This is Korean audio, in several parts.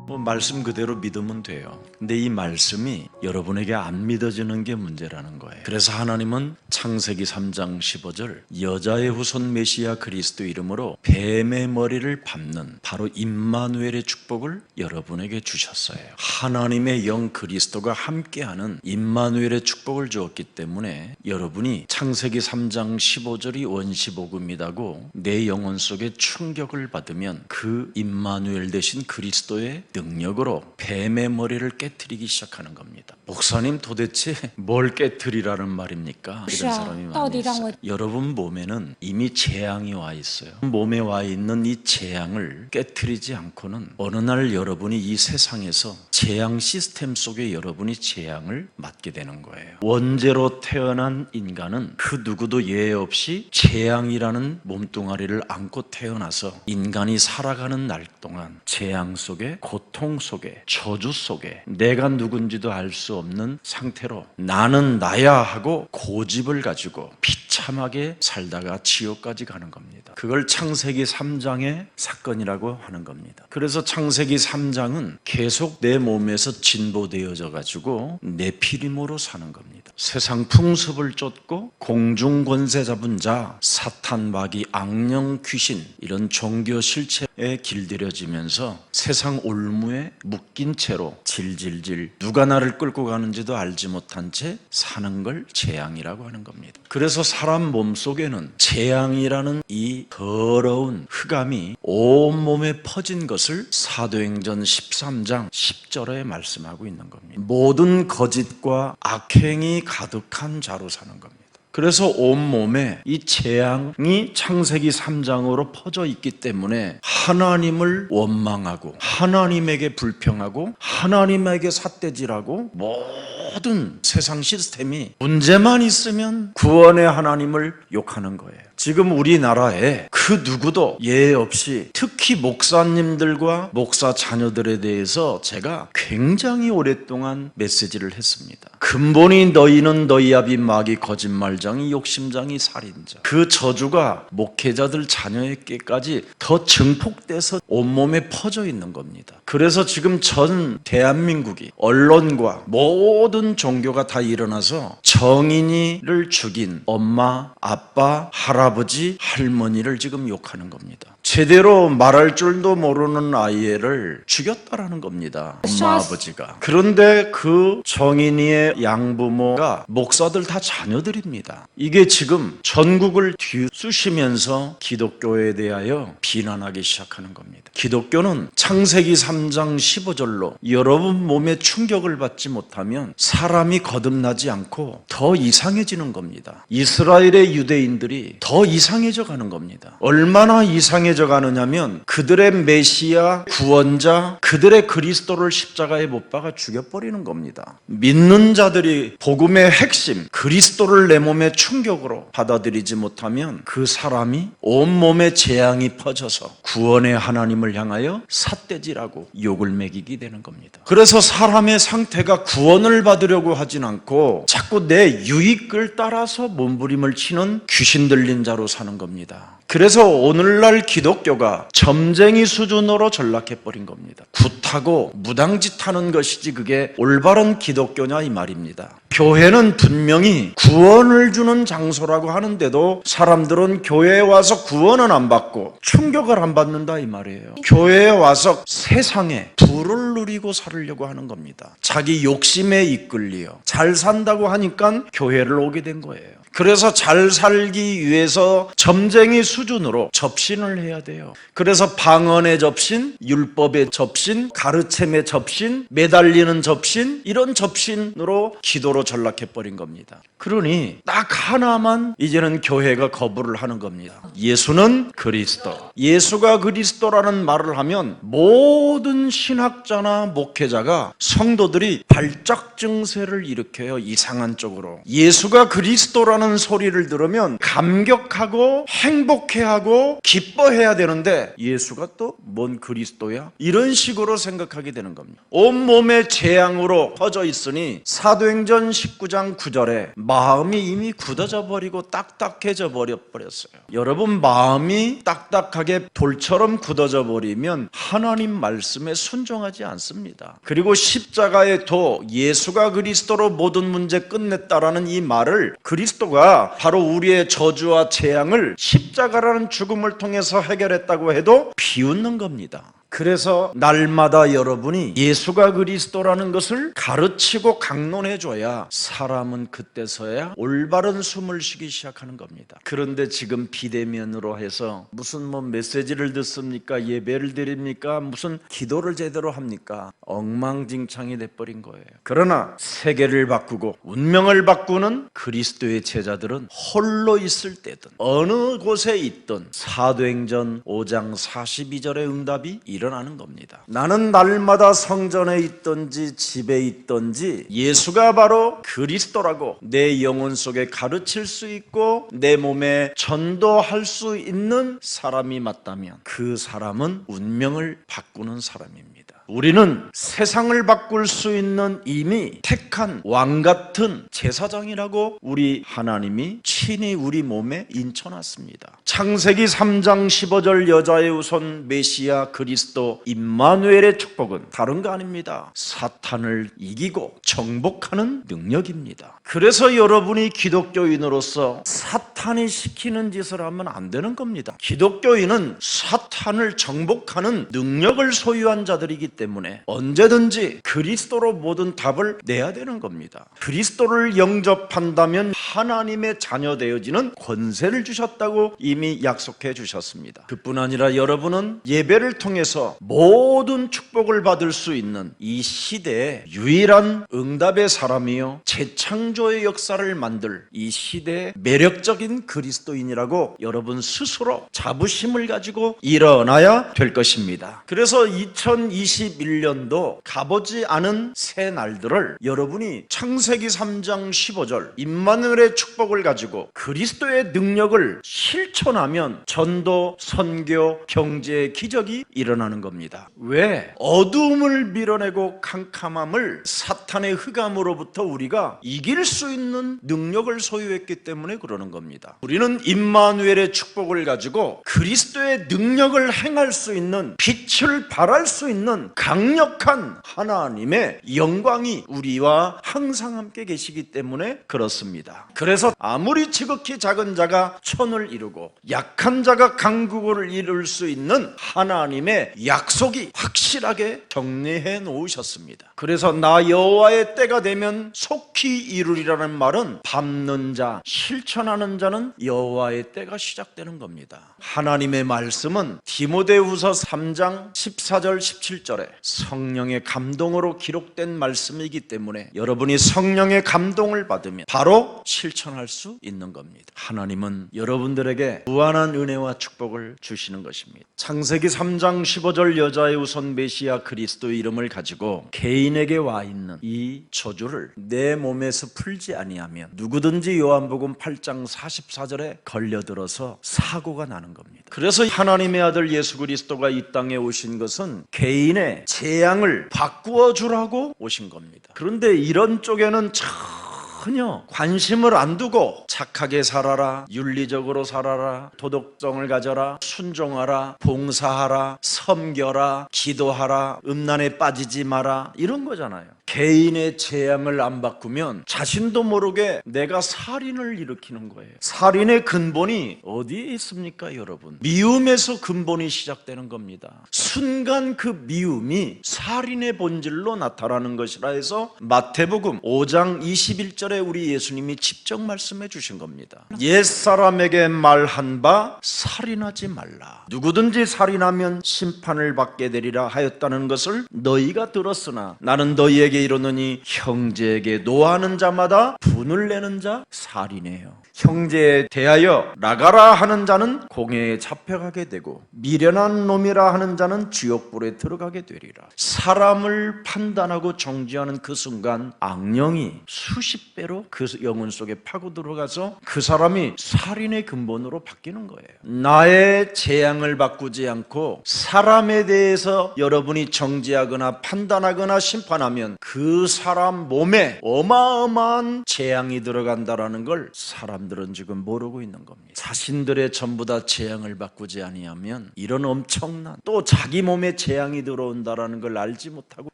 말씀 그대로 믿으면 돼요. 근데 이 말씀이 여러분에게 안 믿어지는 게 문제라는 거예요. 그래서 하나님은 창세기 3장 15절 여자의 후손 메시아 그리스도 이름으로 뱀의 머리를 밟는 바로 임마누엘의 축복을 여러분에게 주셨어요. 하나님의 영 그리스도가 함께하는 임마누엘의 축복을 주었기 때문에 여러분이 창세기 3장 15절이 원시복음이라고 내 영혼 속에 충격을 받으면 그 임마누엘 대신 그리스도의 능력으로 뱀의 머리를 깨트리기 시작하는 겁니다. 목사님 도대체 뭘 깨트리라는 말입니까? 이런 사람이 많이 있어요. 여러분 몸에는 이미 재앙이 와 있어요. 몸에 와 있는 이 재앙을 깨트리지 않고는 어느 날 여러분이 이 세상에서 재앙 시스템 속에 여러분이 재앙을 맞게 되는 거예요. 원죄로 태어난 인간은 그 누구도 예외 없이 재앙이라는 몸뚱아리를 안고 태어나서 인간이 살아가는 날 동안 재앙 속에 고통 속에 저주 속에 내가 누군지도 알 수 없는 상태로 나는 나야 하고 고집을 가지고 비참하게 살다가 지옥까지 가는 겁니다. 그걸 창세기 3장의 사건이라고 하는 겁니다. 그래서 창세기 3장은 계속 내 몸에서 진보되어져 가지고 네피림으로 사는 겁니다. 세상 풍습을 쫓고 공중 권세 잡은 자, 사탄, 마귀, 악령, 귀신 이런 종교 실체에 길들여지면서 세상 올무에 묶인 채로 질질질 누가 나를 끌고 가는지도 알지 못한 채 사는 걸 재앙이라고 하는 겁니다. 그래서 사람 몸속에는 재앙이라는 이 더러운 흑암이 온몸에 퍼진 것을 사도행전 13장 10절에 말씀하고 있는 겁니다. 모든 거짓과 악행이 가득한 자로 사는 겁니다. 그래서 온몸에 이 재앙이 창세기 3장으로 퍼져 있기 때문에 하나님을 원망하고 하나님에게 불평하고 하나님에게 삿대질하고 모든 세상 시스템이 문제만 있으면 구원의 하나님을 욕하는 거예요. 지금 우리나라에 그 누구도 예외 없이 특히 목사님들과 목사 자녀들에 대해서 제가 굉장히 오랫동안 메시지를 했습니다. 근본이 너희는 너희 아비 마귀 거짓말장이 욕심장이 살인자. 그 저주가 목회자들 자녀에게까지 더 증폭돼서 온몸에 퍼져 있는 겁니다. 그래서 지금 전 대한민국이 언론과 모든 종교가 다 일어나서 정인이를 죽인 엄마, 아빠, 할아버지, 할머니를 지금 욕하는 겁니다. 제대로 말할 줄도 모르는 아이를 죽였다라는 겁니다. 엄마, 아버지가. 그런데 그 정인이의 양부모가 목사들 다 자녀들입니다. 이게 지금 전국을 뒤쑤시면서 기독교에 대하여 비난하기 시작하는 겁니다. 기독교는 창세기 3장 15절로 여러분 몸에 충격을 받지 못하면 사람이 거듭나지 않고 더 이상해지는 겁니다. 이스라엘의 유대인들이 더 이상해져 가는 겁니다. 얼마나 이상해져 가느냐면 그들의 메시아, 구원자, 그들의 그리스도를 십자가에 못 박아 죽여버리는 겁니다. 믿는 자들이 복음의 핵심, 그리스도를 내 몸의 충격으로 받아들이지 못하면 그 사람이 온몸에 재앙이 퍼져서 구원의 하나님을 향하여 삿대질하고 욕을 매기게 되는 겁니다. 그래서 사람의 상태가 구원을 받으려고 하진 않고 자꾸 내 유익을 따라서 몸부림을 치는 귀신 들린 자로 사는 겁니다. 그래서 오늘날 기독교가 점쟁이 수준으로 전락해버린 겁니다. 굿하고 무당짓하는 것이지 그게 올바른 기독교냐 이 말입니다. 교회는 분명히 구원을 주는 장소라고 하는데도 사람들은 교회에 와서 구원은 안 받고 충격을 안 받는다 이 말이에요. 교회에 와서 세상에 부를 누리고 살으려고 하는 겁니다. 자기 욕심에 이끌려 잘 산다고 하니까 교회를 오게 된 거예요. 그래서 잘 살기 위해서 점쟁이 수준으로 접신을 해야 돼요. 그래서 방언의 접신, 율법의 접신, 가르침의 접신, 매달리는 접신, 이런 접신으로 기도로 전락해버린 겁니다. 그러니 딱 하나만 이제는 교회가 거부를 하는 겁니다. 예수는 그리스도. 예수가 그리스도라는 말을 하면 모든 신학자나 목회자가 성도들이 발작 증세를 일으켜요. 이상한 쪽으로. 예수가 그리스도라는 소리를 들으면 감격하고 행복해하고 기뻐해야 되는데 예수가 또 뭔 그리스도야? 이런 식으로 생각하게 되는 겁니다. 온몸에 재앙으로 퍼져 있으니 사도행전 19장 9절에 마음이 이미 굳어져 버리고 딱딱해져 버렸어요. 여러분, 마음이 딱딱하게 돌처럼 굳어져 버리면 하나님 말씀에 순종하지 않습니다. 그리고 십자가의 도, 예수가 그리스도로 모든 문제 끝냈다라는 이 말을, 그리스도가 바로 우리의 저주와 재앙을 십자가라는 죽음을 통해서 해결했다고 해도 비웃는 겁니다. 그래서 날마다 여러분이 예수가 그리스도라는 것을 가르치고 강론해줘야 사람은 그때서야 올바른 숨을 쉬기 시작하는 겁니다. 그런데 지금 비대면으로 해서 무슨 메시지를 듣습니까? 예배를 드립니까? 무슨 기도를 제대로 합니까? 엉망진창이 돼버린 거예요. 그러나 세계를 바꾸고 운명을 바꾸는 그리스도의 제자들은 홀로 있을 때든 어느 곳에 있든 사도행전 5장 42절의 응답이 일어나는 겁니다. 나는 날마다 성전에 있든지 집에 있든지 예수가 바로 그리스도라고 내 영혼 속에 가르칠 수 있고 내 몸에 전도할 수 있는 사람이 맞다면 그 사람은 운명을 바꾸는 사람입니다. 우리는 세상을 바꿀 수 있는 이미 택한 왕같은 제사장이라고 우리 하나님이 친히 우리 몸에 인쳐놨습니다. 창세기 3장 15절 여자의 후손 메시아 그리스도 임마누엘의 축복은 다른 거 아닙니다. 사탄을 이기고 정복하는 능력입니다. 그래서 여러분이 기독교인으로서 사탄이 시키는 짓을 하면 안 되는 겁니다. 기독교인은 사탄을 정복하는 능력을 소유한 자들이기 때문에 언제든지 그리스도로 모든 답을 내야 되는 겁니다. 그리스도를 영접한다면 하나님의 자녀 되어지는 권세를 주셨다고 이미 약속해 주셨습니다. 그뿐 아니라 여러분은 예배를 통해서 모든 축복을 받을 수 있는 이 시대의 유일한 응답의 사람이요 재창조의 역사를 만들 이 시대의 매력적인 그리스도인이라고 여러분 스스로 자부심을 가지고 일어나야 될 것입니다. 그래서 2021년도 가보지 않은 새 날들을 여러분이 창세기 3장 15절 임마누엘의 축복을 가지고 그리스도의 능력을 실천하면 전도, 선교, 경제의 기적이 일어나는 겁니다. 왜? 어두움을 밀어내고 캄캄함을 사탄의 흑암으로부터 우리가 이길 수 있는 능력을 소유했기 때문에 그러는 겁니다. 우리는 임마누엘의 축복을 가지고 그리스도의 능력을 행할 수 있는, 빛을 발할 수 있는 강력한 하나님의 영광이 우리와 항상 함께 계시기 때문에 그렇습니다. 그래서 아무리 지극히 작은 자가 천을 이루고 약한 자가 강국을 이룰 수 있는 하나님의 약속이 확실하게 정리해 놓으셨습니다. 그래서 나 여호와의 때가 되면 속히 이루리라는 말은 밟는 자, 실천하는 자는 여호와의 때가 시작되는 겁니다. 하나님의 말씀은 디모데후서 3장 14절 17절에 성령의 감동으로 기록된 말씀이기 때문에 여러분이 성령의 감동을 받으면 바로 실천할 수 있는 겁니다. 하나님은 여러분들에게 무한한 은혜와 축복을 주시는 것입니다. 창세기 3장 15절 여자의 후손 메시아 그리스도의 이름을 가지고 개인에게 와 있는 이 저주를 내 몸에서 풀지 아니하면 누구든지 요한복음 8장 44절에 걸려들어서 사고가 나는 겁니다. 그래서 하나님의 아들 예수 그리스도가 이 땅에 오신 것은 개인의 재앙을 바꾸어 주라고 오신 겁니다. 그런데 이런 쪽에는 전혀 관심을 안 두고 착하게 살아라, 윤리적으로 살아라, 도덕성을 가져라, 순종하라, 봉사하라, 섬겨라, 기도하라, 음란에 빠지지 마라, 이런 거잖아요. 개인의 재앙을 안 바꾸면 자신도 모르게 내가 살인을 일으키는 거예요. 살인의 근본이 어디에 있습니까, 여러분? 미움에서 근본이 시작되는 겁니다. 순간 그 미움이 살인의 본질로 나타나는 것이라 해서 마태복음 5장 21절에 우리 예수님이 직접 말씀해 주신 겁니다. 옛사람에게 말한 바 살인하지 말라. 누구든지 살인하면 심판을 받게 되리라 하였다는 것을 너희가 들었으나 나는 너희에게 이르노니 형제에게 노하는 자마다 분을 내는 자 살인해요. 형제에 대하여 나가라 하는 자는 공회에 잡혀가게 되고 미련한 놈이라 하는 자는 지옥불에 들어가게 되리라. 사람을 판단하고 정죄하는 그 순간 악령이 수십 배 때로 그 영혼 속에 파고 들어가서 그 사람이 살인의 근본으로 바뀌는 거예요. 나의 재앙을 바꾸지 않고 사람에 대해서 여러분이 정죄하거나 판단하거나 심판하면 그 사람 몸에 어마어마한 재앙이 들어간다라는 걸 사람들은 지금 모르고 있는 겁니다. 자신들의 전부 다 재앙을 바꾸지 아니하면 이런 엄청난 또 자기 몸에 재앙이 들어온다라는 걸 알지 못하고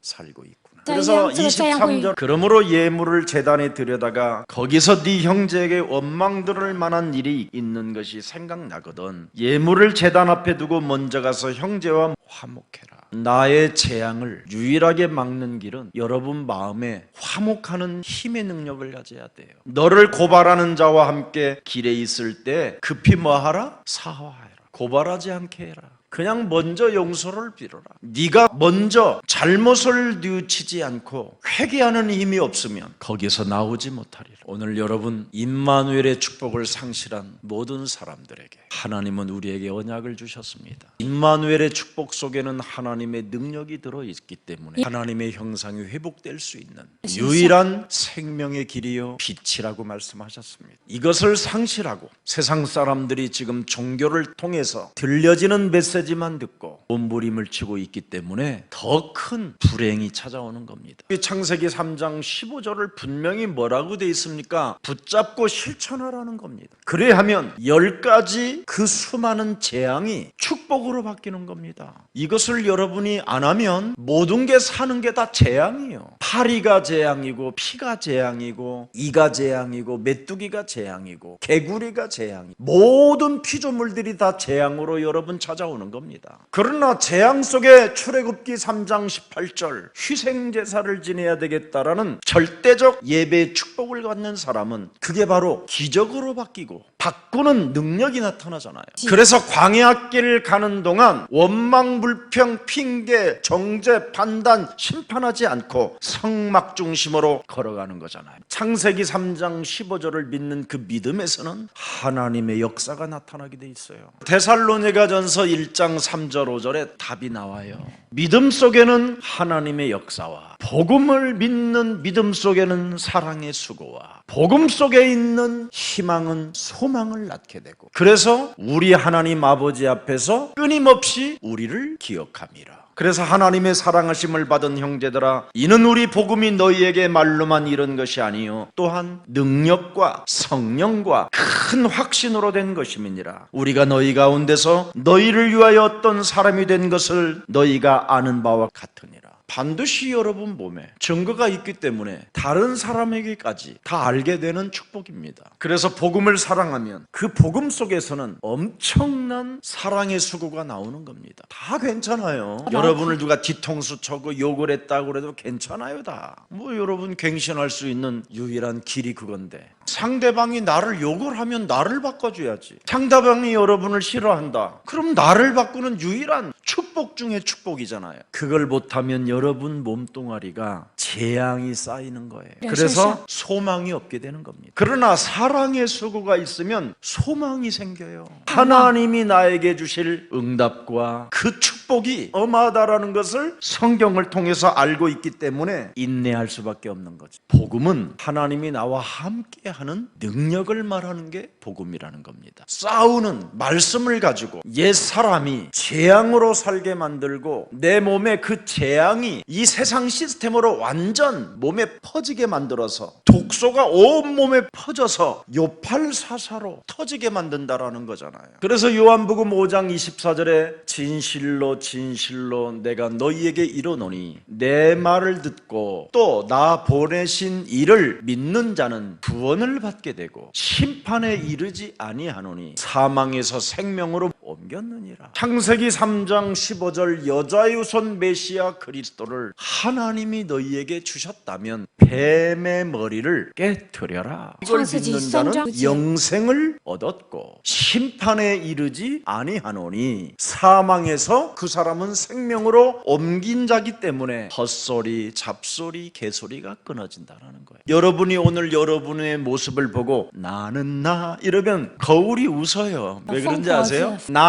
살고 있구나. 그래서 23절 그러므로 예물을 제단에 들여다가 거기서 네 형제에게 원망들을 만한 일이 있는 것이 생각나거든 예물을 제단 앞에 두고 먼저 가서 형제와 화목해라. 나의 재앙을 유일하게 막는 길은 여러분 마음에 화목하는 힘의 능력을 가져야 돼요. 너를 고발하는 자와 함께 길에 있을 때 급히 뭐하라? 사화해라. 고발하지 않게 해라. 그냥 먼저 용서를 빌어라. 네가 먼저 잘못을 뉘우치지 않고 회개하는 힘이 없으면 거기서 나오지 못하리라. 오늘 여러분 임마누엘의 축복을 상실한 모든 사람들에게 하나님은 우리에게 언약을 주셨습니다. 임마누엘의 축복 속에는 하나님의 능력이 들어있기 때문에 하나님의 형상이 회복될 수 있는 유일한 생명의 길이요 빛이라고 말씀하셨습니다. 이것을 상실하고 세상 사람들이 지금 종교를 통해서 들려지는 메시지만 듣고 몸부림을 치고 있기 때문에 더 큰 불행이 찾아오는 겁니다. 창세기 3장 15절을 분명히 뭐라고 되어 있습니까? 붙잡고 실천하라는 겁니다. 그래야하면 10가지 그 수많은 재앙이 축복으로 바뀌는 겁니다. 이것을 여러분이 안 하면 모든 게 사는 게 다 재앙이에요. 파리가 재앙이고 피가 재앙이고 이가 재앙이고 메뚜기가 재앙이고 개구리가 재앙이고 모든 피조물들이 다 재앙으로 여러분 찾아오는 겁니다. 그러나 재앙 속에 출애굽기 3장 18절 희생제사를 지내야 되겠다라는 절대적 예배의 축복을 갖는 사람은 그게 바로 기적으로 바뀌고 바꾸는 능력이 나타나잖아요. 그래서 광야길을 가는 동안 원망, 불평, 핑계, 정죄, 판단, 심판하지 않고 성막 중심으로 걸어가는 거잖아요. 창세기 3장 15절을 믿는 그 믿음에서는 하나님의 역사가 나타나게 돼 있어요. 데살로니가전서 1장 3절 5절에 답이 나와요. 믿음 속에는 하나님의 역사와 복음을 믿는 믿음 속에는 사랑의 수고와 복음 속에 있는 희망은 소망을 낳게 되고 그래서 우리 하나님 아버지 앞에서 끊임없이 우리를 기억함이라. 그래서 하나님의 사랑하심을 받은 형제들아 이는 우리 복음이 너희에게 말로만 이른 것이 아니요 또한 능력과 성령과 큰 확신으로 된 것임이니라. 우리가 너희 가운데서 너희를 위하여 어떤 사람이 된 것을 너희가 아는 바와 같으니라. 반드시 여러분 몸에 증거가 있기 때문에 다른 사람에게까지 다 알게 되는 축복입니다. 그래서 복음을 사랑하면 그 복음 속에서는 엄청난 사랑의 수고가 나오는 겁니다. 다 괜찮아요. 여러분을 누가 뒤통수 쳐고 욕을 했다고 그래도 괜찮아요. 다 여러분 갱신할 수 있는 유일한 길이 그건데 상대방이 나를 욕을 하면 나를 바꿔줘야지. 상대방이 여러분을 싫어한다 그럼 나를 바꾸는 유일한 축복 중에 축복이잖아요. 그걸 못하면 여러분 몸뚱아리가 재앙이 쌓이는 거예요. 그래서 소망이 없게 되는 겁니다. 그러나 사랑의 수고가 있으면 소망이 생겨요. 하나님이 나에게 주실 응답과 그 축복이 어마하다라는 것을 성경을 통해서 알고 있기 때문에 인내할 수밖에 없는 거죠. 복음은 하나님이 나와 함께하는 능력을 말하는 게 복음이라는 겁니다. 싸우는 말씀을 가지고 옛 사람이 재앙으로 살게 만들고 내 몸에 그 재앙이 이 세상 시스템으로 완전 몸에 퍼지게 만들어서 독소가 온몸에 퍼져서 요팔사사로 터지게 만든다라는 거잖아요. 그래서 요한복음 5장 24절에 진실로 진실로 내가 너희에게 이르노니 내 말을 듣고 또 나 보내신 이를 믿는 자는 구원을 받게 되고 심판에 이르지 아니하노니 사망에서 생명으로 옮겼느니라. 창세기 3장 15절 여자의 후손 메시아 그리스도를 하나님이 너희에게 주셨다면 뱀의 머리를 깨뜨려라. 이걸 믿는 자는 영생을 얻었고 심판에 이르지 아니하노니 사망에서 그 사람은 생명으로 옮긴 자기 때문에 헛소리, 잡소리, 개소리가 끊어진다는 거예요. 여러분이 오늘 여러분의 모습을 보고 나는 나 이러면 거울이 웃어요. 왜 그런지 아세요? 나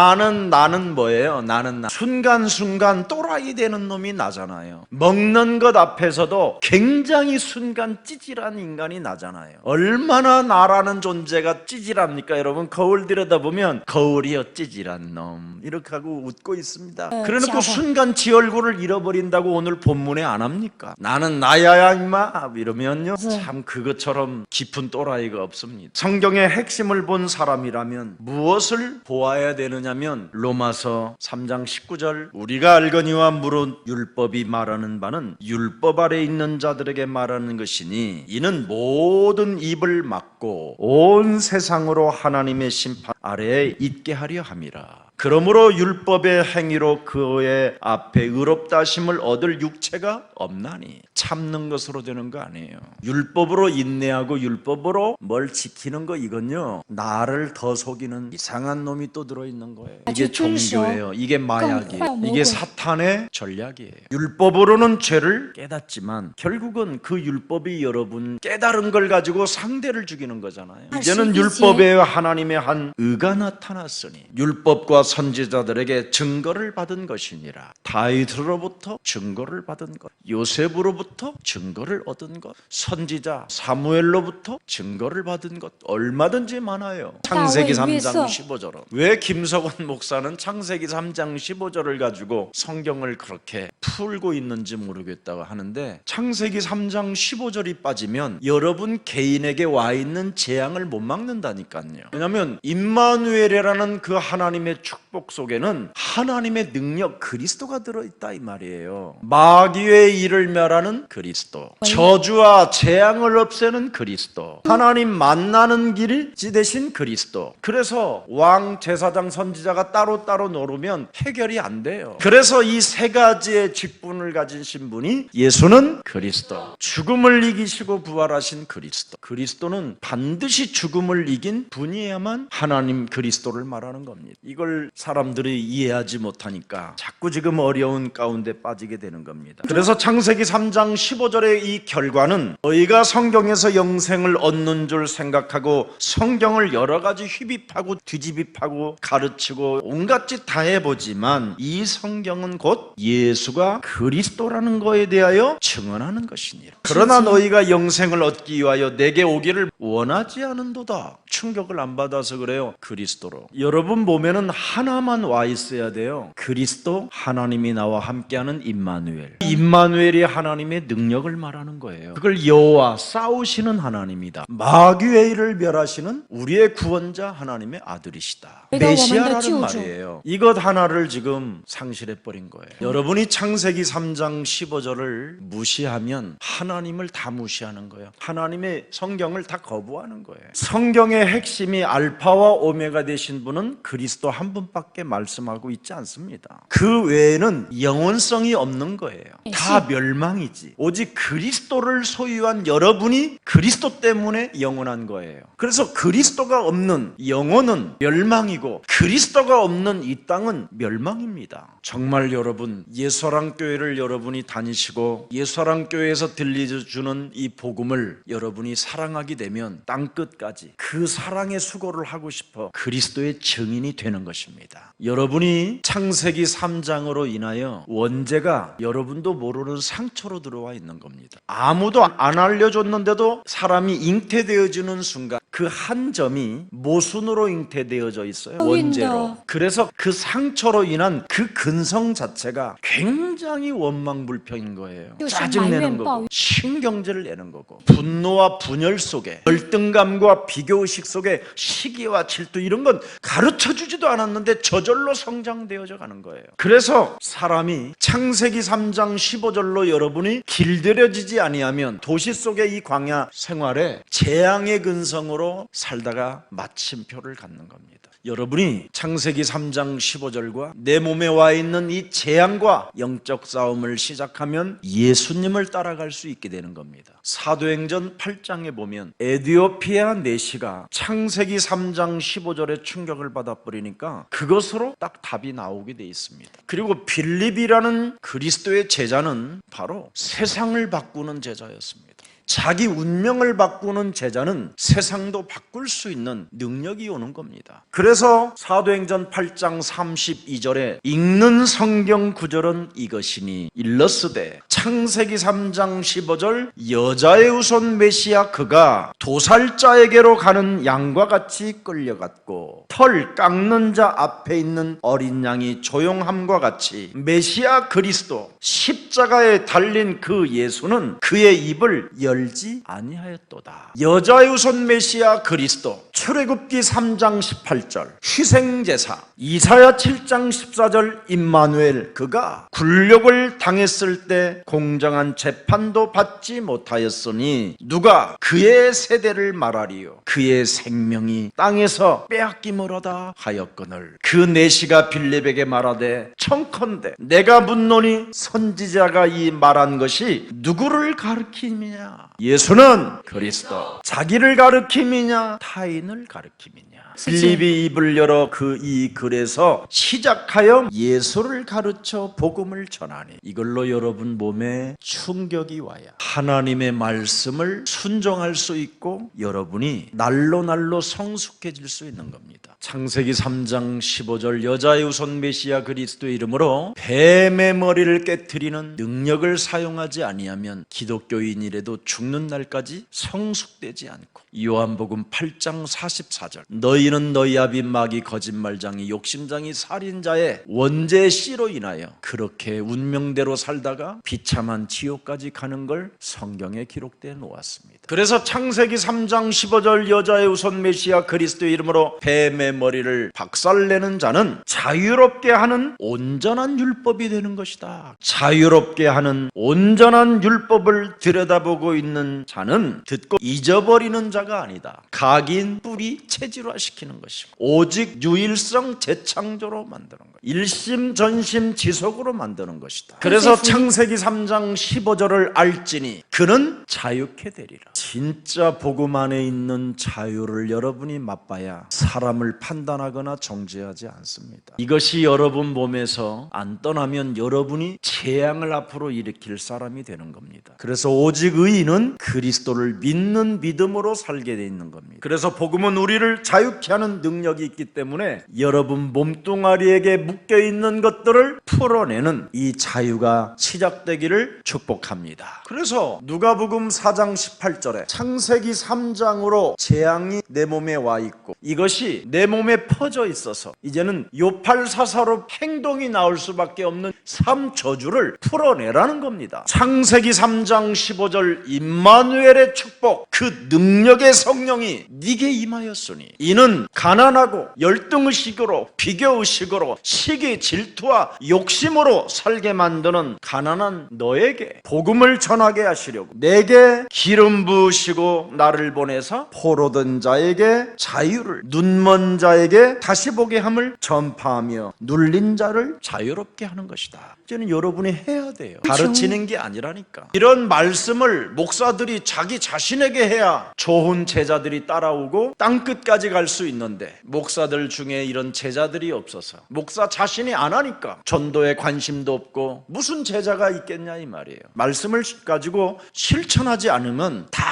나는 뭐예요? 나는 순간순간 또라이 되는 놈이 나잖아요. 먹는 것 앞에서도 굉장히 순간 찌질한 인간이 나잖아요. 얼마나 나라는 존재가 찌질합니까? 여러분, 거울 들여다보면 거울이여 찌질한 놈 이렇게 하고 웃고 있습니다. 그래놓고 순간 지 얼굴을 잃어버린다고 오늘 본문에 안 합니까? 나는 나야야 임마 이러면요, 참 그것처럼 깊은 또라이가 없습니다. 성경의 핵심을 본 사람이라면 무엇을 보아야 되느냐면 로마서 3장 19절 우리가 알거니와 무릇 율법이 말하는 바는 율법 아래 있는 자들에게 말하는 것이니 이는 모든 입을 막고 온 세상으로 하나님의 심판 아래에 있게 하려 함이라. 그러므로 율법의 행위로 그의 앞에 의롭다 하심을 얻을 육체가 없나니 참는 것으로 되는 거 아니에요. 율법으로 인내하고 율법으로 뭘 지키는 거, 이건요 나를 더 속이는 이상한 놈이 또 들어있는 거예요. 이게 종교예요. 이게 마약이에요. 이게 사탄의 전략이에요. 율법으로는 죄를 깨닫지만 결국은 그 율법이 여러분 깨달은 걸 가지고 상대를 죽이는 거잖아요. 이제는 율법에 하나님의 한 의가 나타났으니 율법과 선지자들에게 증거를 받은 것이니라. 다윗으로부터 증거를 받은 것, 요셉으로부터 증거를 얻은 것, 선지자 사무엘로부터 증거를 받은 것 얼마든지 많아요. 창세기 3장 15절은 왜 김석원 목사는 창세기 3장 15절을 가지고 성경을 그렇게 풀고 있는지 모르겠다고 하는데, 창세기 3장 15절이 빠지면 여러분 개인에게 와 있는 재앙을 못 막는다니까요. 왜냐하면 임마누엘이라는 그 하나님의 축복 속에는 하나님의 능력 그리스도가 들어있다 이 말이에요. 마귀의 일을 멸하는 그리스도, 저주와 재앙을 없애는 그리스도, 하나님 만나는 길이 대신 그리스도. 그래서 왕, 제사장, 선지자가 따로따로 노르면 해결이 안 돼요. 그래서 이 세 가지의 직분을 가지신 분이 예수는 그리스도, 죽음을 이기시고 부활하신 그리스도. 그리스도는 반드시 죽음을 이긴 분이야만 하나님 그리스도를 말하는 겁니다. 이걸 사람들이 이해하지 못하니까 자꾸 지금 어려운 가운데 빠지게 되는 겁니다. 그래서 창세기 3장 15절의 이 결과는 너희가 성경에서 영생을 얻는 줄 생각하고 성경을 여러 가지 휘비파고 뒤집입하고 가르치고 온갖 짓 다 해보지만 이 성경은 곧 예수가 그리스도라는 거에 대하여 증언하는 것이니라. 그러나 너희가 영생을 얻기 위하여 내게 오기를 원하지 않은도다. 충격을 안 받아서 그래요. 그리스도로. 여러분 보면은 하나만 와 있어야 돼요. 그리스도, 하나님이 나와 함께하는 임마누엘. 임마누엘이 하나님의 능력을 말하는 거예요. 그걸 여호와, 싸우시는 하나님이다. 마귀의 일을 멸하시는 우리의 구원자 하나님의 아들이시다. 메시아라는 말이에요. 이것 하나를 지금 상실해버린 거예요. 여러분이 창세기 3장 15절을 무시하면 하나님을 다 무시하는 거예요. 하나님의 성경을 다 거부하는 거예요. 성경의 핵심이 알파와 오메가 되신 분은 그리스도 한 분밖에 말씀하고 있지 않습니다. 그 외에는 영원성이 없는 거예요. 다 멸망이지. 오직 그리스도를 소유한 여러분이 그리스도 때문에 영원한 거예요. 그래서 그리스도가 없는 영혼은 멸망이고 그리스도가 없는 이 땅은 멸망입니다. 정말 여러분, 예수사랑교회를 여러분이 다니시고 예수사랑교회에서 들려주는 이 복음을 여러분이 사랑하게 되면 땅끝까지 그 사랑의 수고를 하고 싶어 그리스도의 증인이 되는 것입니다. 여러분이 창세기 3장으로 인하여 원죄가 여러분도 모르는 상처로 들어와 있는 겁니다. 아무도 안 알려줬는데도 사람이 잉태되어지는 순간 그 한 점이 모순으로 잉태되어져 있어요. 원죄로. 그래서 그 상처로 인한 그 근성 자체가 굉장히 원망불평인 거예요. 짜증내는 거고 신경질을 내는 거고 분노와 분열 속에 열등감과 비교의식 속에 시기와 질투 이런 건 가르쳐주지도 않았는데 저절로 성장되어져 가는 거예요. 그래서 사람이 창세기 3장 15절로 여러분이 길들여지지 아니하면 도시 속의 이 광야 생활에 재앙의 근성으로 살다가 마침표를 갖는 겁니다. 여러분이 창세기 3장 15절과 내 몸에 와 있는 이 재앙과 영적 싸움을 시작하면 예수님을 따라갈 수 있게 되는 겁니다. 사도행전 8장에 보면 에디오피아 내시가 창세기 3장 15절에 충격을 받아버리니까 그것으로 딱 답이 나오게 돼 있습니다. 그리고 빌립이라는 그리스도의 제자는 바로 세상을 바꾸는 제자였습니다. 자기 운명을 바꾸는 제자는 세상도 바꿀 수 있는 능력이 오는 겁니다. 그래서 사도행전 8장 32절에 읽는 성경 구절은 이것이니 일러스되 창세기 3장 15절 여자의 후손 메시아 그가 도살자에게로 가는 양과 같이 끌려갔고 털 깎는 자 앞에 있는 어린 양이 조용함과 같이 메시아 그리스도 십자가에 달린 그 예수는 그의 입을 열지 아니하였도다. 여자의 후손 메시아 그리스도 출애굽기 3장 18절 희생제사 이사야 7장 14절 임마누엘 그가 굴욕을 당했을 때 공정한 재판도 받지 못하였으니 누가 그의 세대를 말하리요 그의 생명이 땅에서 빼앗김으로다 하였거늘 그 내시가 빌립에게 말하되 청컨대 내가 묻노니 선지자가 이 말한 것이 누구를 가리킴이냐 예수는 그리스도 자기를 가리킴이냐 타인을 가리킴이냐 빌립이 입을 열어 그 이 글에서 시작하여 예수를 가르쳐 복음을 전하니 이걸로 여러분 몸에 충격이 와야 하나님의 말씀을 순종할 수 있고 여러분이 날로 성숙해질 수 있는 겁니다. 창세기 3장 15절 여자의 후손 메시아 그리스도의 이름으로 뱀의 머리를 깨트리는 능력을 사용하지 아니하면 기독교인이라도 죽는 날까지 성숙되지 않고 요한복음 8장 44절 너희는 너희 아비 마귀 거짓말장이 욕심장이 살인자의 원죄의 씨로 인하여 그렇게 운명대로 살다가 비참한 지옥까지 가는 걸 성경에 기록되어 놓았습니다. 그래서 창세기 3장 15절 여자의 후손 메시아 그리스도의 이름으로 뱀의 머리를 박살내는 자는 자유롭게 하는 온전한 율법이 되는 것이다. 자유롭게 하는 온전한 율법을 들여다보고 있는 자는 듣고 잊어버리는 자가 아니다. 각인 뿌리 체질화시키는 것이고 오직 유일성 재창조로 만드는 것 일심 전심 지속으로 만드는 것이다. 그래서 창세기 3장 15절을 알지니 그는 자유케 되리라. 진짜 복음 안에 있는 자유를 여러분이 맛봐야 사람을 판단하거나 정죄하지 않습니다. 이것이 여러분 몸에서 안 떠나면 여러분이 재앙을 앞으로 일으킬 사람이 되는 겁니다. 그래서 오직 의인은 그리스도를 믿는 믿음으로 살게 돼 있는 겁니다. 그래서 복음은 우리를 자유케 하는 능력이 있기 때문에 여러분 몸뚱아리에게 묶여있는 것들을 풀어내는 이 자유가 시작되기를 축복합니다. 그래서 누가복음 4장 18절에 창세기 3장으로 재앙이 내 몸에 와 있고 이것이 내 몸에 퍼져 있어서 이제는 요팔사사로 행동이 나올 수밖에 없는 3저주를 풀어내라는 겁니다. 창세기 3장 15절 임마누엘의 축복 그 능력의 성령이 네게 임하였으니 이는 가난하고 열등의식으로 비교의식으로 시기 질투와 욕심으로 살게 만드는 가난한 너에게 복음을 전하게 하시려고 내게 기름 부으시고 나를 보내서 포로된 자에게 자유를 눈먼 자에게 다시 보게 함을 전파하며 눌린 자를 자유롭게 하는 것이다. 이제는 여러분이 해야 돼요. 가르치는 게 아니라니까. 이런 말씀을 목사들이 자기 자신에게 해야 좋은 제자들이 따라오고 땅끝까지 갈 수 있는데 목사들 중에 이런 제자들이 없어서 목사 자신이 안 하니까 전도에 관심도 없고 무슨 제자가 있겠냐 이 말이에요. 말씀을 가지고 실천하지 않으면 다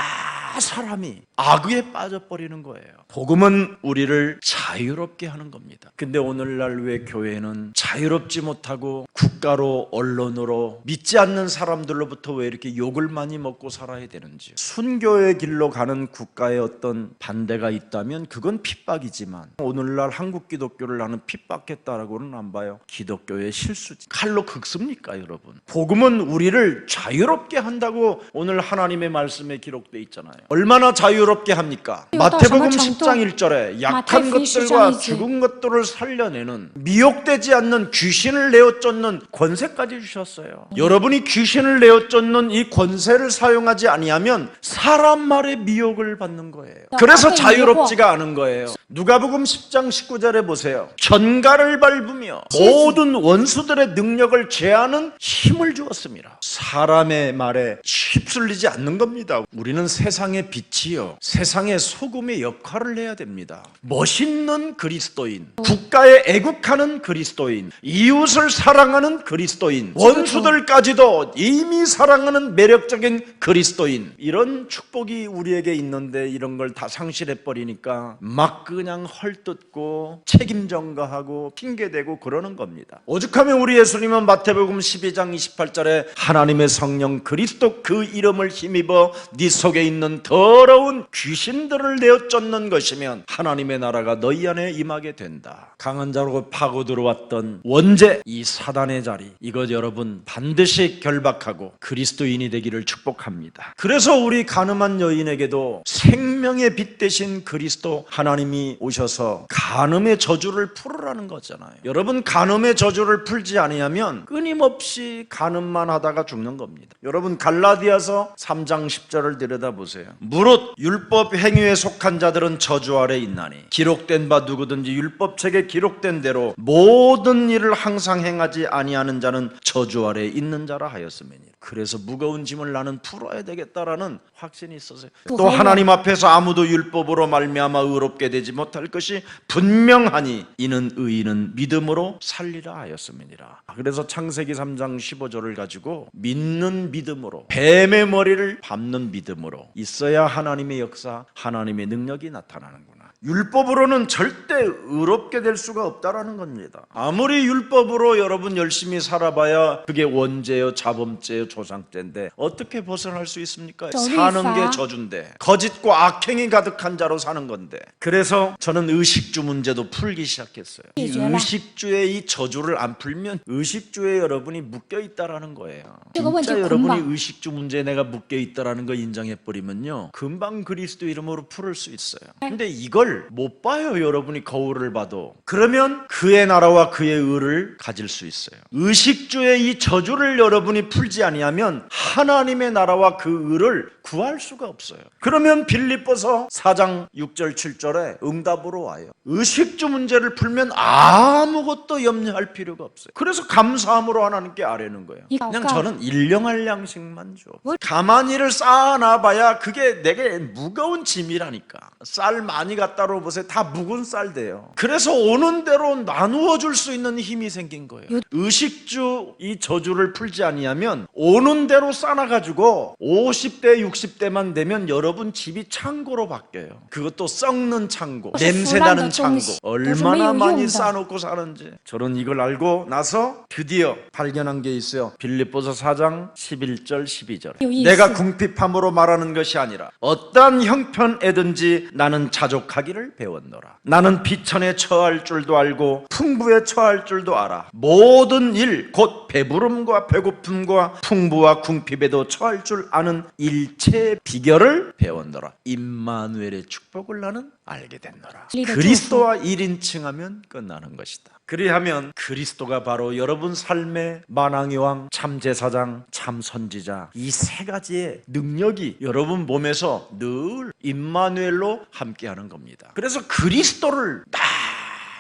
사람이 악에 빠져버리는 거예요. 복음은 우리를 자유롭게 하는 겁니다. 근데 오늘날 왜 교회는 자유롭지 못하고 국가로 언론으로 믿지 않는 사람들로부터 왜 이렇게 욕을 많이 먹고 살아야 되는지. 순교의 길로 가는 국가에 어떤 반대가 있다면 그건 핍박이지만 오늘날 한국 기독교를 나는 핍박했다라고는 안 봐요. 기독교의 실수지. 칼로 긁습니까 여러분? 복음은 우리를 자유롭게 한다고 오늘 하나님의 말씀에 기록되어 있잖아요. 얼마나 자유롭게 합니까? 마태복음 10장 1절에 약한 것들과 죽은 것들을 살려내는 미혹되지 않는 귀신을 내어쫓는 권세까지 주셨어요. 여러분이 귀신을 내어쫓는 이 권세를 사용하지 아니하면 사람 말에 미혹을 받는 거예요. 그래서 자유롭지가 않은 거예요. 누가복음 10장 19절에 보세요. 전갈을 밟으며 모든 원수들의 능력을 제하는 힘을 주었습니다. 사람의 말에 휩쓸리지 않는 겁니다. 우리는 세상 세상의 빛이요, 세상의 소금의 역할을 해야 됩니다. 멋있는 그리스도인, 국가에 애국하는 그리스도인, 이웃을 사랑하는 그리스도인, 원수들까지도 이미 사랑하는 매력적인 그리스도인, 이런 축복이 우리에게 있는데 이런 걸 다 상실해버리니까 막 그냥 헐뜯고 책임전가하고 핑계대고 그러는 겁니다. 오죽하면 우리 예수님은 마태복음 12장 28절에 하나님의 성령 그리스도 그 이름을 힘입어 네 속에 있는 더러운 귀신들을 내어 쫓는 것이면 하나님의 나라가 너희 안에 임하게 된다. 강한 자로 파고 들어왔던 원죄, 이 사단의 자리, 이것 여러분 반드시 결박하고 그리스도인이 되기를 축복합니다. 그래서 우리 가늠한 여인에게도 생명의 빛 대신 그리스도 하나님이 오셔서 간음의 저주를 풀으라는 거잖아요. 여러분, 간음의 저주를 풀지 아니하면 끊임없이 간음만 하다가 죽는 겁니다. 여러분, 갈라디아서 3장 10절을 들여다보세요. 무릇 율법 행위에 속한 자들은 저주 아래 있나니 기록된 바 누구든지 율법책에 기록된 대로 모든 일을 항상 행하지 아니하는 자는 저주 아래 있는 자라 하였음이니. 그래서 무거운 짐을 나는 풀어야 되겠다라는 확신이 있었어요. 또 하나님 앞에서 아무도 율법으로 말미암아 의롭게 되지 못할 것이 분명하니 이는 의인은 믿음으로 살리라 하였음이니라. 그래서 창세기 3장 15절을 가지고 믿는 믿음으로, 뱀의 머리를 밟는 믿음으로 있어야 하나님의 역사, 하나님의 능력이 나타나는구나. 율법으로는 절대 의롭게 될 수가 없다라는 겁니다. 아무리 율법으로 여러분 열심히 살아봐야 그게 원죄요, 자범죄요, 조상죄인데 어떻게 벗어날 수 있습니까? 사는 게 저주인데, 거짓과 악행이 가득한 자로 사는 건데. 그래서 저는 의식주 문제도 풀기 시작했어요. 이 의식주의 이 저주를 안 풀면 의식주에 여러분이 묶여 있다라는 거예요. 진짜 여러분이 의식주 문제에 내가 묶여 있다라는 거 인정해버리면요, 금방 그리스도 이름으로 풀을 수 있어요. 근데 이걸 못 봐요. 여러분이 거울을 봐도. 그러면 그의 나라와 그의 의를 가질 수 있어요. 의식주의 이 저주를 여러분이 풀지 아니하면 하나님의 나라와 그 의를 구할 수가 없어요. 그러면 빌립보서 4장 6절 7절에 응답으로 와요. 의식주 문제를 풀면 아무것도 염려할 필요가 없어요. 그래서 감사함으로 하나님께 아뢰는 거예요. 그냥 저는 일용할 양식만 줘. 가만히를 쌓아놔봐야 그게 내게 무거운 짐이라니까. 쌀 많이 갖다 놓으세요. 다 묵은 쌀 돼요. 그래서 오는 대로 나누어 줄 수 있는 힘이 생긴 거예요. 의식주 이 저주를 풀지 아니하면 오는 대로 쌓아가지고 50대 60대만 되면 여러분 집이 창고로 바뀌어요. 그것도 썩는 창고, 냄새나는 창고. 얼마나 많이 쌓아놓고 사는지. 저는 이걸 알고 나서 드디어 발견한 게 있어요. 빌립보서 4장 11절 12절. 내가 궁핍함으로 말하는 것이 아니라 어떠한 형편에든지 나는 자족하기를 배웠노라. 나는 비천에 처할 줄도 알고 풍부에 처할 줄도 알아. 모든 일 곧 배부름과 배고픔과 풍부와 궁핍에도 처할 줄 아는 일체의 비결을 배웠노라. 임마누엘의 축복을 나는 알게 됐노라. 그리스도와 1인칭 하면 끝나는 것이다. 그리하면 그리스도가 바로 여러분 삶의 만왕의 왕, 참 제사장, 참 선지자, 이 세 가지의 능력이 여러분 몸에서 늘 임마누엘로 함께하는 겁니다. 그래서 그리스도를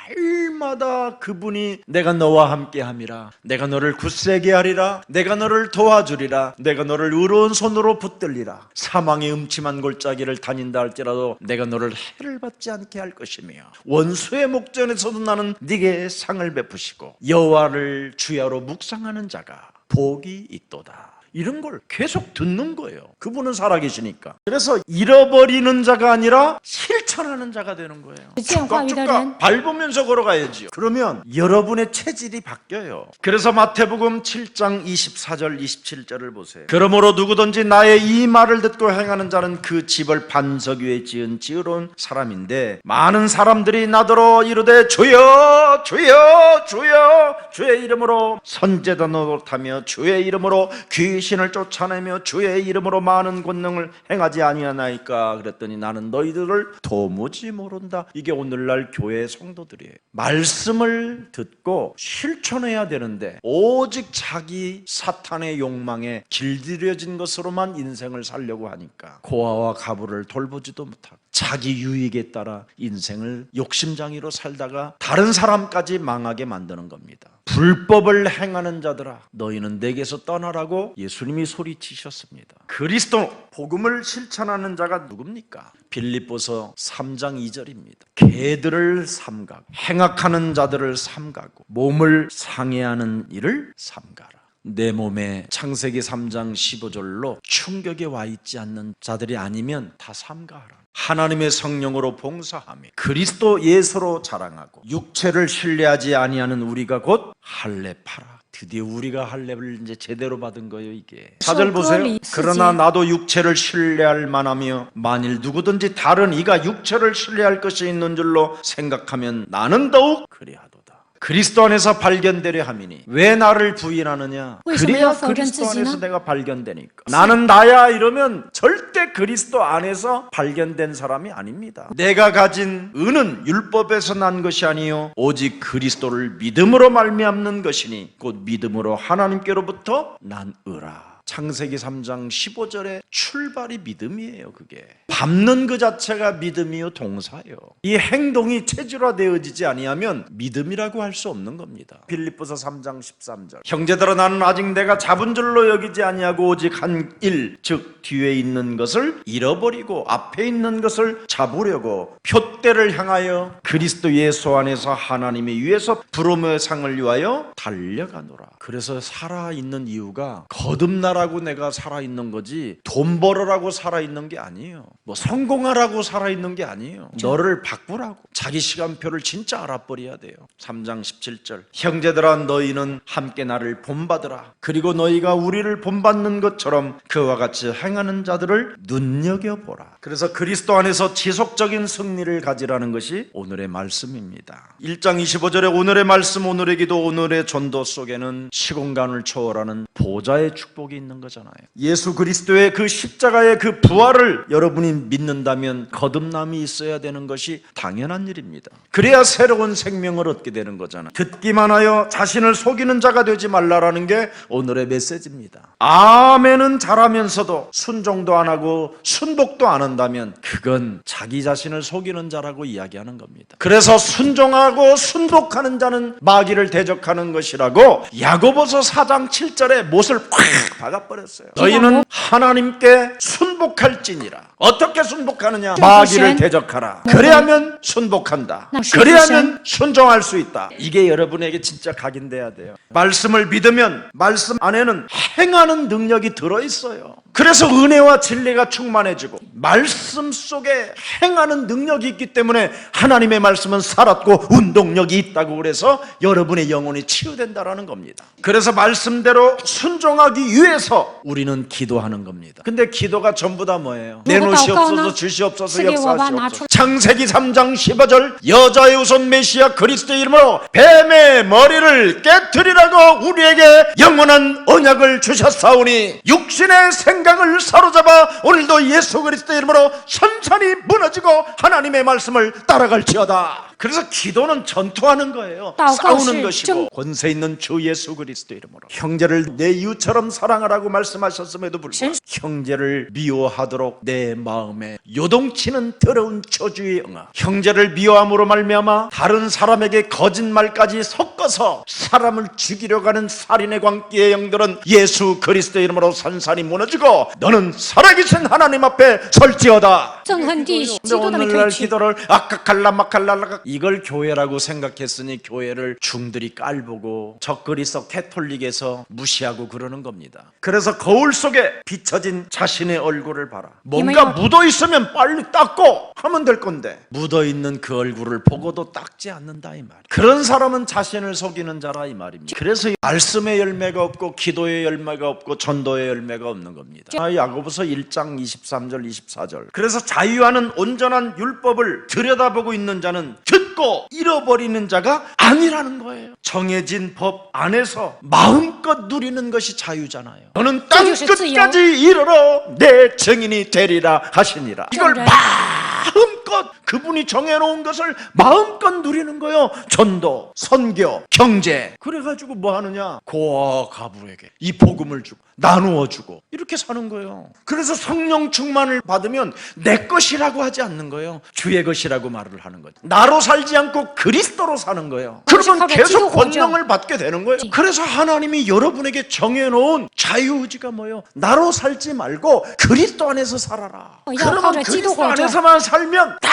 날마다 그분이 내가 너와 함께함이라, 내가 너를 굳세게 하리라, 내가 너를 도와주리라, 내가 너를 의로운 손으로 붙들리라, 사망의 음침한 골짜기를 다닌다 할지라도 내가 너를 해를 받지 않게 할 것이며 원수의 목전에서도 나는 네게 상을 베푸시고 여호와를 주야로 묵상하는 자가 복이 있도다. 이런 걸 계속 듣는 거예요. 그분은 살아계시니까. 그래서 잃어버리는 자가 아니라 실천하는 자가 되는 거예요. 쭉각쭉각 밟으면서 걸어가야지요. 그러면 여러분의 체질이 바뀌어요. 그래서 마태복음 7장 24절 27절을 보세요. 그러므로 누구든지 나의 이 말을 듣고 행하는 자는 그 집을 반석 위에 지은 지혜로운 사람인데 많은 사람들이 나더러 이르되 주여 주여 주여 주의 이름으로 선제단 노릇하며 주의 이름으로 귀신을 쫓아내며 주의 이름으로 많은 권능을 행하지 아니하나이까. 그랬더니 나는 너희들을 도무지 모른다. 이게 오늘날 교회 성도들이에요. 말씀을 듣고 실천해야 되는데 오직 자기 사탄의 욕망에 길들여진 것으로만 인생을 살려고 하니까 고아와 가부를 돌보지도 못하고 자기 유익에 따라 인생을 욕심장이로 살다가 다른 사람까지 망하게 만드는 겁니다. 불법을 행하는 자들아 너희는 내게서 떠나라고 예수님이 소리치셨습니다. 그리스도 복음을 실천하는 자가 누굽니까? 빌립보서 3장 2절입니다. 개들을 삼가고 행악하는 자들을 삼가고 몸을 상해하는 일을 삼가라. 내 몸에 창세기 3장 15절로 충격에 와 있지 않는 자들이 아니면 다 삼가하라. 하나님의 성령으로 봉사하며 그리스도 예수로 자랑하고 육체를 신뢰하지 아니하는 우리가 곧 할례파라. 드디어 우리가 할례를 이제 제대로 받은 거예요. 이게 4절 보세요. 그러나 나도 육체를 신뢰할 만하며 만일 누구든지 다른 이가 육체를 신뢰할 것이 있는 줄로 생각하면 나는 더욱 그리하도다. 그리스도 안에서 발견되려 함이니 왜 나를 부인하느냐? 그래야 그리스도 안에서 내가 발견되니까. 나는 나야 이러면 절대 그리스도 안에서 발견된 사람이 아닙니다. 내가 가진 의는 율법에서 난 것이 아니요 오직 그리스도를 믿음으로 말미암는 것이니 곧 믿음으로 하나님께로부터 난 의라. 창세기 3장 15절의 출발이 믿음이에요. 그게 밟는 그 자체가 믿음이요 동사예요. 이 행동이 체질화되어지지 아니하면 믿음이라고 할 수 없는 겁니다. 빌립보서 3장 13절 형제들아 나는 아직 내가 잡은 줄로 여기지 아니하고 오직 한 일 즉 뒤에 있는 것을 잃어버리고 앞에 있는 것을 잡으려고 표대를 향하여 그리스도 예수 안에서 하나님의 위에서 부름의 상을 위하여 달려가노라. 그래서 살아있는 이유가 거듭나라고 내가 살아있는 거지 돈 벌으라고 살아있는 게 아니에요. 뭐 성공하라고 살아있는 게 아니에요. 너를 바꾸라고. 자기 시간표를 진짜 알아버려야 돼요. 3장 17절 형제들아 너희는 함께 나를 본받으라. 그리고 너희가 우리를 본받는 것처럼 그와 같이 행하는 자들을 눈여겨보라. 그래서 그리스도 안에서 지속적인 승리를 가지라는 것이 오늘의 말씀입니다. 1장 25절에 오늘의 말씀 오늘의 기도 오늘의 전도 속에는 시공간을 초월하는 보좌의 축복이 있는 거잖아요. 예수 그리스도의 그 십자가의 그 부활을 여러분이 믿는다면 거듭남이 있어야 되는 것이 당연한 일입니다. 그래야 새로운 생명을 얻게 되는 거잖아요. 듣기만 하여 자신을 속이는 자가 되지 말라라는 게 오늘의 메시지입니다. 아멘은 잘하면서도 순종도 안 하고 순복도 안 한다면 그건 자기 자신을 속이는 자라고 이야기하는 겁니다. 그래서 순종하고 순복하는 자는 마귀를 대적하는 것이라고 야고보서 4장 7절에 못을 콱 박아버렸어요. 너희는 하나님께 순복할지니라. 어떻게 순복하느냐? 마귀를 대적하라. 그래야면 순복한다. 그래야면 순종할 수 있다. 이게 여러분에게 진짜 각인돼야 돼요. 말씀을 믿으면 말씀 안에는 행하는 능력이 들어있어요. 그래서 은혜와 진리가 충만해지고 말씀 속에 행하는 능력이 있기 때문에 하나님의 말씀은 살았고 운동력이 있다고 그래서 여러분의 영혼이 치유된다라는 겁니다. 그래서 말씀대로 순종하기 위해서 우리는 기도하는 겁니다. 근데 기도가 전부 다 뭐예요? 내 노시 없어서 주시 없어서 역사시 없어서. 창세기 3장 15절 여자의 우선 메시아 그리스도의 이름으로 뱀의 머리를 깨트리라고 우리에게 영원한 언약을 주셨사오니 육신의 생각을 사로잡아 오늘도 예수 그리스도의 이름으로 선산이 무너지고 하나님의 말씀을 따라갈지어다. 그래서 기도는 전투하는 거예요. 싸우는 것이고 권세 있는 주 예수 그리스도의 이름으로 형제를 내 이웃처럼 사랑하라고 말씀하셨음에도 불구하고 형제를 미워하도록 내 마음에 요동치는 더러운 저주의 영아 형제를 미워함으로 말미암아 다른 사람에게 거짓말까지 섞어서 사람을 죽이려고 하는 살인의 광기의 영들은 예수 그리스도의 이름으로 산산이 무너지고 너는 살아계신 하나님 앞에 설지어다. 근데 오늘날 기도를 아까칼라 마칼라라가 이걸 교회라고 생각했으니 교회를 중들이 깔보고 적그리스도 캐톨릭에서 무시하고 그러는 겁니다. 그래서 거울 속에 비춰진 자신의 얼굴을 봐라. 뭔가 묻어있으면 빨리 닦고 하면 될 건데 묻어있는 그 얼굴을 보고도 닦지 않는다 이 말. 그런 사람은 자신을 속이는 자라 이 말입니다. 그래서 말씀의 열매가 없고 기도의 열매가 없고 전도의 열매가 없는 겁니다. 야고보서 1장 23절 24절 그래서 자유하는 온전한 율법을 들여다보고 있는 자는 듣고 잃어버리는 자가 아니라는 거예요. 정해진 법 안에서 마음껏 누리는 것이 자유잖아요. 너는 땅 끝까지 이르러 내 증인이 되리라 하시니라. 이걸 마음껏 그분이 정해놓은 것을 마음껏 누리는 거예요. 전도, 선교, 경제. 그래가지고 뭐 하느냐? 고아와 가부에게 이 복음을 주고 나누어 주고 이렇게 사는 거예요. 그래서 성령 충만을 받으면 내 것이라고 하지 않는 거예요. 주의 것이라고 말을 하는 거죠. 나로 살지 않고 그리스도로 사는 거예요. 그러면 계속 권능을 받게 되는 거예요. 그래서 하나님이 여러분에게 정해놓은 자유의지가 뭐예요? 나로 살지 말고 그리스도 안에서 살아라. 그러면 그리스도 안에서만 살면 다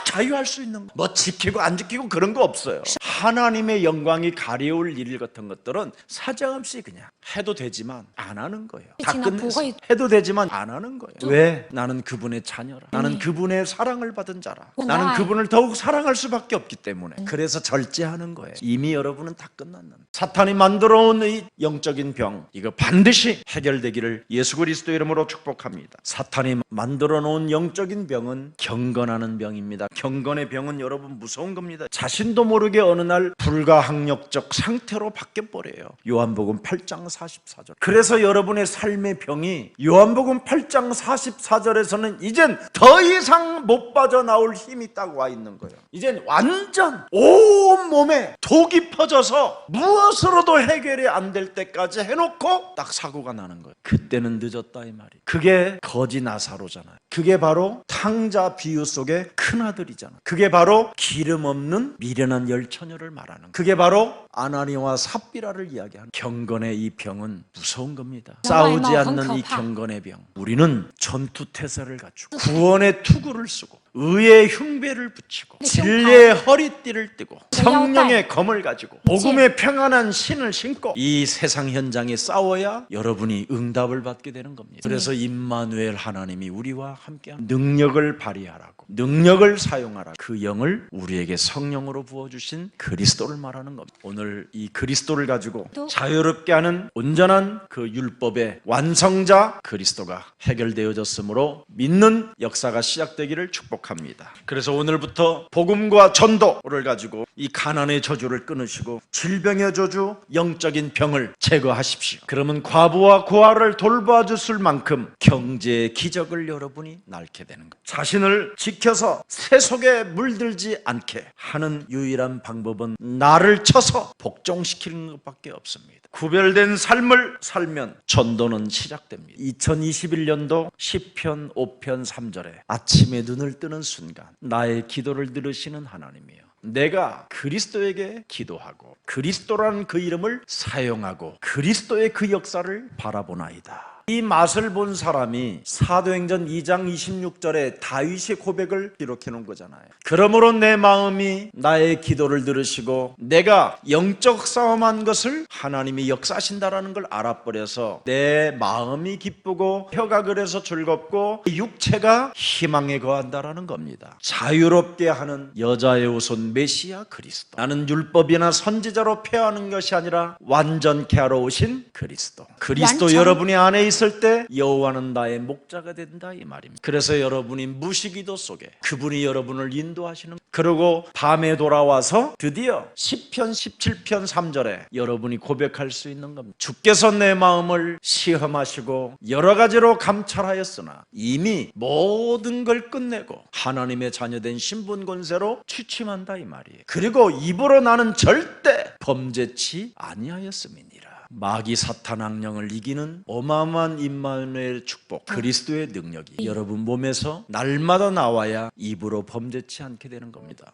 자유할 수 있는 거. 뭐 지키고 안 지키고 그런 거 없어요. 하나님의 영광이 가려울 일 같은 것들은 사정없이 그냥 해도 되지만 안 하는 거예요. 다 끝냈어. 해도 되지만 안 하는 거예요. 왜? 나는 그분의 자녀라. 나는 그분의 사랑을 받은 자라. 나는 그분을 더욱 사랑할 수밖에 없기 때문에. 그래서 절제하는 거예요. 이미 여러분은 다 끝났는. 사탄이 만들어온 이 영적인 병, 이거 반드시 해결되기를 예수 그리스도 이름으로 축복합니다. 사탄이 만들어 놓은 영적인 병은 경건하는 병입니다. 경건의 병은 여러분 무서운 겁니다. 자신도 모르게 어느 날 불가항력적 상태로 바뀌어버려요. 요한복음 8장 44절. 그래서 여러분의 삶의 병이 요한복음 8장 44절에서는 이젠 더 이상 못 빠져나올 힘이 딱 와 있는 거예요. 이젠 완전 온 몸에 독이 퍼져서 무엇으로도 해결이 안 될 때까지 해놓고 딱 사고가 나는 거예요. 그때는 늦었다 이 말이에요. 그게 거지 나사로잖아요. 그게 바로 탕자 비유 속의 큰아들이잖아. 그게 바로 기름 없는 미련한 열처녀를 말하는 거예요. 그게 바로 아나니와 삽비라를 이야기하는 경건의 이 병은 무서운 겁니다. 싸우지 않는 이 경건의 병. 우리는 전투태세를 갖추고 구원의 투구를 쓰고 의의 흉배를 붙이고 진리의 허리띠를 띠고 성령의 검을 가지고 복음의 평안한 신을 신고 이 세상 현장에 싸워야 여러분이 응답을 받게 되는 겁니다. 그래서 임마누엘 하나님이 우리와 함께하는 능력을 발휘하라고, 능력을 사용하라고, 그 영을 우리에게 성령으로 부어주신 그리스도를 말하는 겁니다. 오늘 이 그리스도를 가지고 자유롭게 하는 온전한 그 율법의 완성자 그리스도가 해결되어졌으므로 믿는 역사가 시작되기를 축복합니다. 그래서 오늘부터 복음과 전도를 가지고 이 가난의 저주를 끊으시고 질병의 저주, 영적인 병을 제거하십시오. 그러면 과부와 고아를 돌봐주실 만큼 경제의 기적을 여러분이 낳게 되는 것. 자신을 지켜서 세속에 물들지 않게 하는 유일한 방법은 나를 쳐서 복종시키는 것밖에 없습니다. 구별된 삶을 살면 전도는 시작됩니다. 2021년도 시편 5편 3절에 아침에 눈을 뜨는 순간 나의 기도를 들으시는 하나님이에요. 내가 그리스도에게 기도하고 그리스도라는 그 이름을 사용하고 그리스도의 그 역사를 바라보나이다. 이 맛을 본 사람이 사도행전 2장 26절에 다윗의 고백을 기록해 놓은 거잖아요. 그러므로 내 마음이 나의 기도를 들으시고 내가 영적 싸움한 것을 하나님이 역사하신다라는 걸 알아버려서 내 마음이 기쁘고 혀가 그래서 즐겁고 육체가 희망에 거한다라는 겁니다. 자유롭게 하는 여자의 후손 메시아 그리스도. 나는 율법이나 선지자로 폐하는 것이 아니라 완전케 하러 오신 그리스도. 그리스도 여러분이 안에 있을 때 여호와는 나의 목자가 된다 이 말입니다. 그래서 여러분이 무시기도 속에 그분이 여러분을 인도하시는, 그리고 밤에 돌아와서 드디어 시편 17편 3절에 여러분이 고백할 수 있는 겁니다. 주께서 내 마음을 시험하시고 여러 가지로 감찰하였으나 이미 모든 걸 끝내고 하나님의 자녀된 신분 권세로 취침한다 이 말이에요. 그리고 입으로 나는 절대 범죄치 아니하였음이니라. 마귀 사탄 악령을 이기는 어마어마한 임마누엘 축복, 그리스도의 능력이 여러분 몸에서 날마다 나와야 입으로 범죄치 않게 되는 겁니다.